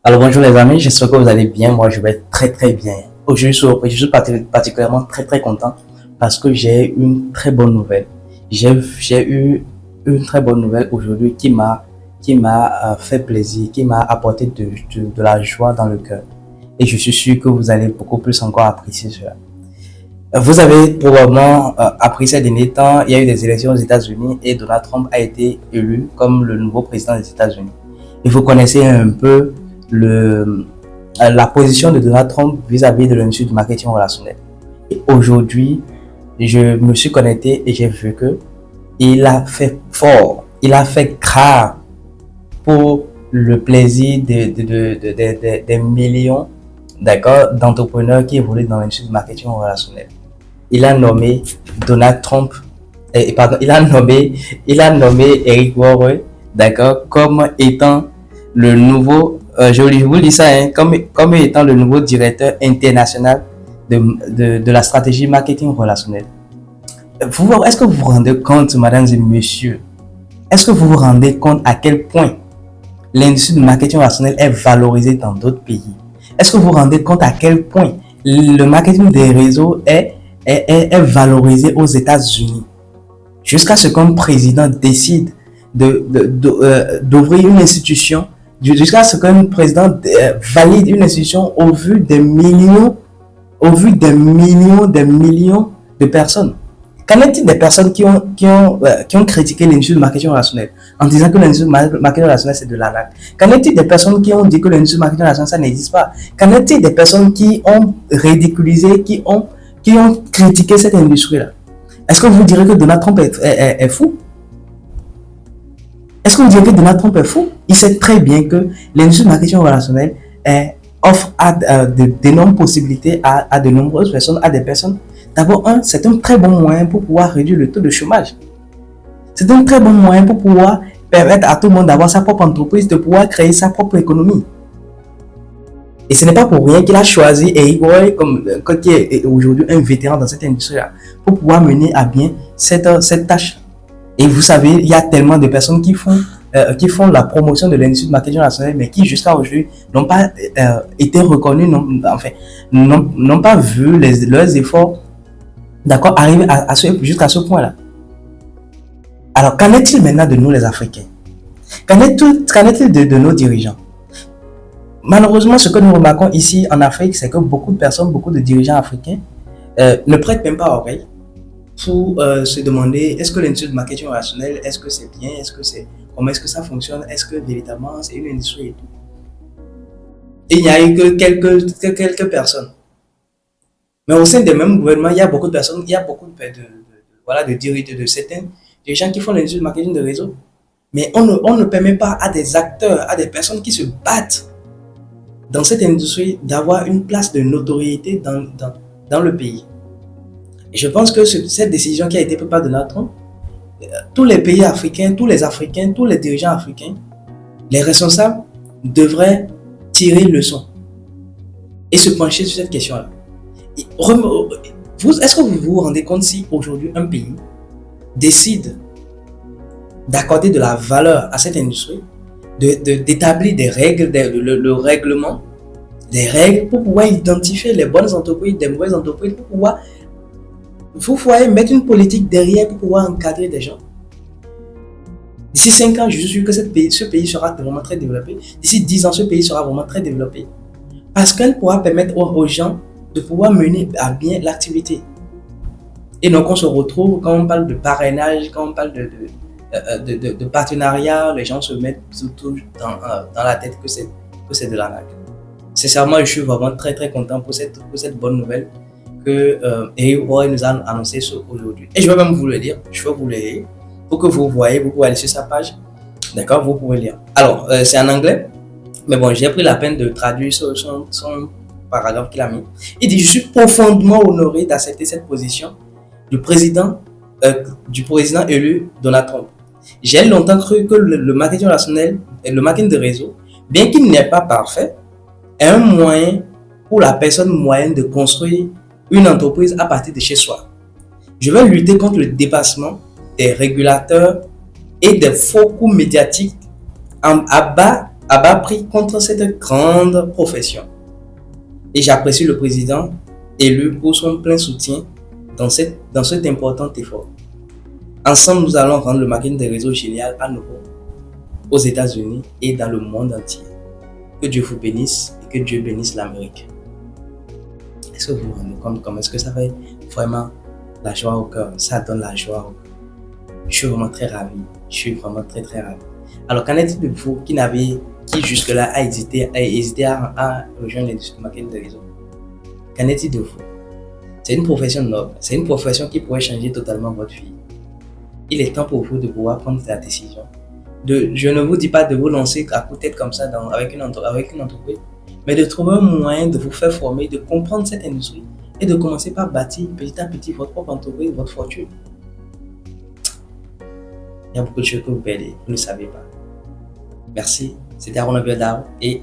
Alors bonjour les amis, j'espère que vous allez bien. Moi je vais très bien. Aujourd'hui particulièrement très content parce que j'ai une très bonne nouvelle. J'ai eu une très bonne nouvelle aujourd'hui qui m'a fait plaisir, qui m'a apporté de la joie dans le cœur. Et je suis sûr que vous allez beaucoup plus encore apprécier cela. Vous avez probablement appris ces derniers temps, il y a eu des élections aux États-Unis et Donald Trump a été élu comme le nouveau président des États-Unis. Et vous connaissez un peu le, la position de Donald Trump vis-à-vis de l'industrie du marketing relationnel. Et aujourd'hui, je me suis connecté et j'ai vu que il a fait fort, il a fait grave pour le plaisir des millions, d'accord, d'entrepreneurs qui évoluent dans l'industrie du marketing relationnel. Il a nommé Donald Trump, pardon, il a nommé Eric Worre, d'accord, comme étant le nouveau, je vous dis ça, hein, comme étant le nouveau directeur international de la stratégie marketing relationnelle. Est-ce que vous vous rendez compte, mesdames et messieurs, est-ce que vous vous rendez compte à quel point l'industrie du marketing relationnel est valorisée dans d'autres pays? Est-ce que vous vous rendez compte à quel point le marketing des réseaux est valorisé aux États-Unis? Jusqu'à ce qu'un président décide d'ouvrir une institution, jusqu'à ce qu'un président valide une institution des millions de personnes. Qu'en est-il des personnes qui ont critiqué l'industrie du marketing relationnel en disant que l'industrie du marketing relationnel c'est de l'arnaque? Qu'en est-il des personnes qui ont dit que l'industrie du marketing relationnel ça n'existe pas? Qu'en est-il des personnes qui ont ridiculisé, qui ont critiqué cette industrie-là? Est-ce que vous direz que Donald Trump est fou? Est-ce que vous direz que Donald Trump est fou? Il sait très bien que l'industrie du marketing relationnel offre d'énormes possibilités à de nombreuses personnes, à des personnes. D'abord, c'est un très bon moyen pour pouvoir réduire le taux de chômage. C'est un très bon moyen pour pouvoir permettre à tout le monde d'avoir sa propre entreprise, de pouvoir créer sa propre économie. Et ce n'est pas pour rien qu'il a choisi Eric Worre qui est aujourd'hui un vétéran dans cette industrie-là pour pouvoir mener à bien cette tâche. Et vous savez, il y a tellement de personnes qui font la promotion de l'industrie du marketing relationnel, mais qui jusqu'à aujourd'hui n'ont pas été reconnus, n'ont pas vu leurs efforts, d'accord, arriver jusqu'à ce point-là. Alors, qu'en est-il maintenant de nous les Africains? Qu'en est-il de nos dirigeants? Malheureusement, ce que nous remarquons ici en Afrique, c'est que beaucoup de personnes, beaucoup de dirigeants africains ne prêtent même pas oreille pour se demander est-ce que l'industrie du marketing relationnel, est-ce que c'est bien, comment est-ce que ça fonctionne, est-ce que véritablement c'est une industrie et tout. Et il n'y a eu que quelques personnes. Mais au sein des mêmes gouvernements, il y a beaucoup de personnes, il y a beaucoup de dirigeants, de certains, des gens qui font l'industrie du marketing de réseau. Mais on ne permet pas à des acteurs, à des personnes qui se battent dans cette industrie d'avoir une place de notoriété dans le pays. Et je pense que cette décision qui a été prise par Donald Trump, tous les pays africains, tous les dirigeants africains, les responsables devraient tirer leçon et se pencher sur cette question-là. Est-ce que vous vous rendez compte si aujourd'hui un pays décide d'accorder de la valeur à cette industrie, d'établir des règles, le règlement, des règles pour pouvoir identifier les bonnes entreprises, des mauvaises entreprises, pour pouvoir vous pouvez mettre une politique derrière pour pouvoir encadrer des gens. D'ici 5 ans, je suis sûr que ce pays sera vraiment très développé. D'ici 10 ans, ce pays sera vraiment très développé. Parce qu'elle pourra permettre aux gens de pouvoir mener à bien l'activité. Et donc, on se retrouve, quand on parle de parrainage, quand on parle de partenariat, les gens se mettent surtout dans la tête que c'est de l'arnaque. Sincèrement, je suis vraiment très content pour cette bonne nouvelle que Eric Worre nous a annoncé aujourd'hui. Et je vais même vous le dire, je vais vous le lire pour que vous voyez, vous pouvez aller sur sa page, d'accord, vous pouvez lire. Alors, c'est en anglais, mais bon, j'ai pris la peine de traduire son paragraphe qu'il a mis. Il dit, je suis profondément honoré d'accepter cette position du président élu Donald Trump. J'ai longtemps cru que le marketing relationnel et le marketing de réseau, bien qu'il n'est pas parfait, est un moyen pour la personne moyenne de construire une entreprise à partir de chez soi. Je vais lutter contre le dépassement des régulateurs et des faux coups médiatiques à bas à bas prix contre cette grande profession. Et j'apprécie le président élu pour son plein soutien dans cet important effort. Ensemble, nous allons rendre le marketing des réseaux génial à nouveau aux États-Unis et dans le monde entier. Que Dieu vous bénisse et que Dieu bénisse l'Amérique. Est-ce que vous vous rendez compte comment est-ce que ça fait vraiment la joie au cœur? Ça donne la joie au cœur. Je suis vraiment très ravi. Je suis vraiment très très ravi. Alors, qu'en est-il de vous qui jusque-là a hésité à rejoindre l'industrie du marketing de réseau? Qu'en est-il de vous? C'est une profession noble. C'est une profession qui pourrait changer totalement votre vie. Il est temps pour vous de pouvoir prendre la décision. Je ne vous dis pas de vous lancer à coup de tête comme ça avec une entreprise, mais de trouver un moyen de vous faire former, de comprendre cette industrie et de commencer par bâtir petit à petit votre propre entreprise, votre fortune. Il y a beaucoup de choses que vous perdez, vous ne savez pas. Merci, c'était Aaron Abiodao et